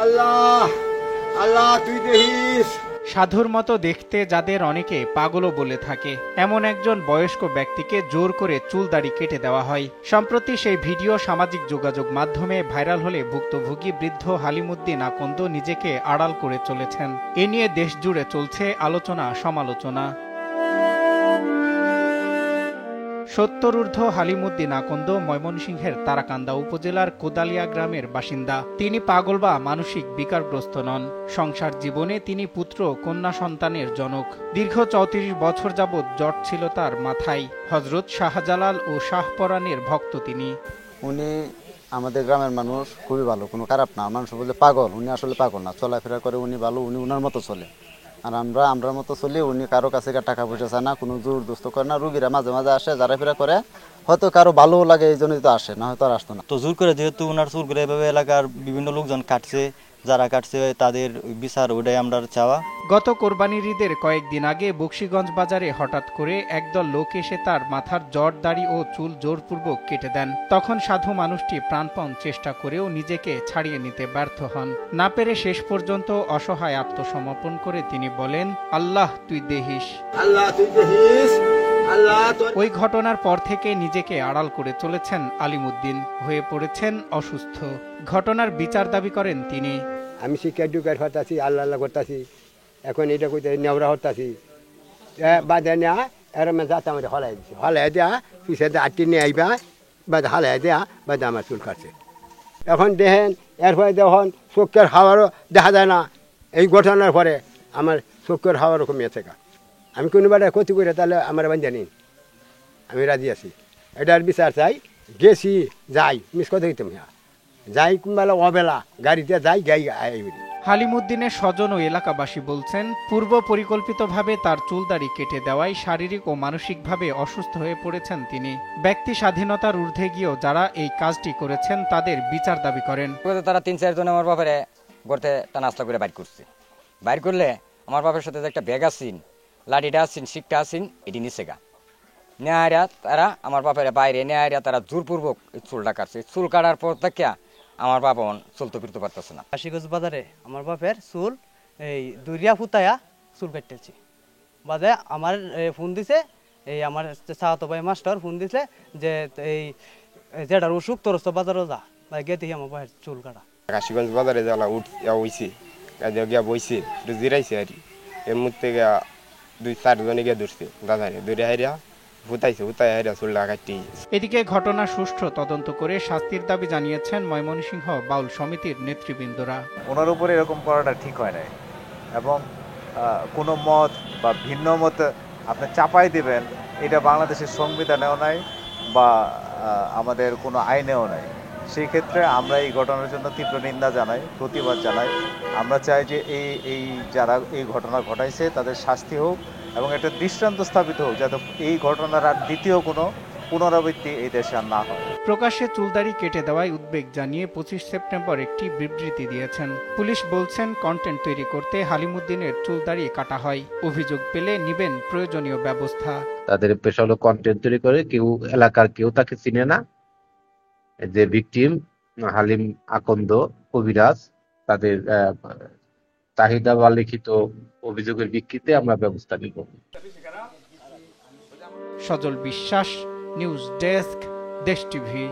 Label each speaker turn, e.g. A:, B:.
A: আল্লাহ আল্লাহ তুই দেখিস।
B: সাধুর মতো দেখতে যাদের অনেকে পাগলও বলে থাকে, এমন একজন বয়স্ক ব্যক্তিকে জোর করে চুল দাড়ি কেটে দেওয়া হয়। সম্প্রতি সেই ভিডিও সামাজিক যোগাযোগ মাধ্যমে ভাইরাল হলে ভুক্তভোগী বৃদ্ধ হালিমুদ্দিন আকন্দ নিজেকে আড়াল করে চলেছেন। এ নিয়ে দেশ জুড়ে চলছে আলোচনা সমালোচনা। 70 হালিমুদ্দিন আকন্দ ময়মনসিংহের তারাকান্দা উপজেলার কোদালিয়া গ্রামের বাসিন্দা। তিনি পাগল বা মানসিক বিকারগ্রস্ত নন। সংসার জীবনে তিনি পুত্র কন্যা সন্তানের জনক। দীর্ঘ 34 বছর যাবৎ জট ছিল তার মাথায়। হযরত শাহজালাল ও শাহপরানের ভক্ত তিনি।
C: উনি আমাদের গ্রামের মানুষ, খুবই ভালো, কোনো খারাপ না। মানুষ বলে পাগল, উনি আসলে পাগল না। চলাফেরা করে উনি ভালো, উনি উনার মতো চলে। আর আমরার মতো চলি। উনি কারো কাছে টাকা পয়সা চায় না, কোনো জোর দোস্ত করে না। রুগীরা মাঝে মাঝে আসে, যারাফেরা করে, হয়তো কারো ভালো লাগে এই জন্যই তো আসে, না হয়তো আর আসতো না।
D: তো জোর করে যেহেতু ওনার চুল করে এভাবে এলাকার বিভিন্ন লোকজন কাটছে, যারা কাটছে তাদের বিচার, ওটাই আমরা চাওয়া।
B: গত কোরবানির ঈদের কয়েকদিন আগে বকশীগঞ্জ বাজারে হঠাৎ করে একদল লোক এসে তার মাথার জট দাড়ি ও চুল জোরপূর্বক কেটে দেন। তখন সাধু মানুষটি প্রাণপণ চেষ্টা করেও নিজেকে ছাড়িয়ে নিতে ব্যর্থ হন। না পেরে শেষ পর্যন্ত অসহায় আত্মসমর্পণ করে তিনি বলেন, আল্লাহ তুই দেখিস।
A: আল্লাহ তুই দেখিস। আল্লাহ
B: ওই ঘটনার পর থেকে নিজেকে আড়াল করে চলেছেন আলিমুদ্দিন। হয়ে পড়েছেন অসুস্থ। ঘটনার বিচার দাবি করেন তিনি।
A: আমি শিক্ষা ডুকার হতাছি, আল্লাহ আল্লাহ করতেছি। এখন এটা কইতে নেওয়া হতাছি বাদে নেওয়া এর যাতে আমার হলাই দিচ্ছে। হলাই দেয়া পিছিয়ে আটটি নিয়ে আইবা বাদ হালাই দেয়া বাদে আমার চুল কাটছে। এখন দেখেন এরপরে যখন চোখের হাওয়ারও দেখা যায় না। এই ঘটনার পরে আমার চোখের হাওয়ারও কমিয়েছে। আমি কোনোবারে ক্ষতি করে তাহলে আমার বান্ধা নিন, আমি রাজি আছি। এটার বিচার চাই। গেছি যাই, মিস কথা দিতাম যাই কোনবেলা অবেলা গাড়িতে যাই গাই আইবি।
B: হালিমুদ্দিনের স্বজন ও এলাকাবাসী বলছেন, পূর্ব পরিকল্পিতভাবে তার চুলদাড়ি কেটে দেওয়ায় শারীরিক ও মানসিকভাবে অসুস্থ হয়ে পড়েছেন তিনি। ব্যক্তি স্বাধীনতার ঊর্ধ্বে গিয়েও যারা এই কাজটি করেছেন তাদের বিচার দাবি করেন।
E: তারা 3-4 জন আমার বাপের গড়তে টানাস্তা করে বাইর করছে। বাইর করলে আমার বাপের সাথে যে একটা ব্যাগ আসিন, লাঠিটা আসিন, শিকটা আসিন, এটি নিচে গা নেয়া তারা আমার বাপের বাইরে নেয়া তারা জোরপূর্বক চুলটা কাটছে। চুল কাটার পর থেকে আমার বাবা চলতে ফিরতে পারতেছে না।
F: কাশিগঞ্জ বাজারে আমার বাপের চুল এই দুরিয়া ফুতায়া চুল কাটতেছি। বাদে আমার ফোন দিছে, এই আমার চাহাতো ভাই মাস্টার ফোন দিছে যে এই যেটার অসুখ তোর বাজারও যা গিয়ে দেখি আমার বাপের চুল কাটা।
G: কাশিগঞ্জ বাজারে জ্বালা উঠছে, গিয়া বইছে, জিরাইছে আর এর মধ্যে গিয়া 2-4 জনে গিয়ে ধরছে দাদারে, ধরে হাইরা
B: এদিকে ঘটনা সুষ্ঠু তদন্ত করে শাস্তির দাবি জানিয়েছেন ময়মনসিংহ বাউল সমিতির নেতৃবৃন্দরা।
H: ওনার উপরে এরকম করাটা ঠিক হয় নাই এবং কোনো মত বা ভিন্ন মত আপনি চাপাই দিবেন, এটা বাংলাদেশের সংবিধানেও নাই বা আমাদের কোনো আইনেও নাই। সেই ক্ষেত্রে আমরা এই ঘটনার জন্য তীব্র নিন্দা জানাই, প্রতিবাদ জানাই। আমরা চাই যে এই যারা এই ঘটনা ঘটাইছে তাদের শাস্তি হোক এবং একটা দৃষ্টান্ত স্থাপিত হোক, যাতে এই ঘটনার আর দ্বিতীয় কোনো পুনরাবৃত্তি এই দেশে আর না হয়।
B: প্রকাশ্যে চুলদাড়ি কেটে দেওয়ায় উদ্বেগ জানিয়ে 25 সেপ্টেম্বর একটি বিবৃতি দিয়েছেন। পুলিশ বলছেন, কন্টেন্ট তৈরি করতে হালিমুদ্দিনের চুলদাড়ি কাটা হয়। অভিযোগ পেলে নিবেন প্রয়োজনীয় ব্যবস্থা।
I: তাদের পেশা হলো কন্টেন্ট তৈরি করে, কেউ এলাকার কেউ তাকে চিনে না। যে ভিকটিম হালিম আকন্দ কবিরাজ, তাদের চাহিদা বা লিখিত অভিযোগের ভিত্তিতে আমরা ব্যবস্থা নিব।
B: সজল বিশ্বাস, নিউজ ডেস্ক, দেশ টিভি।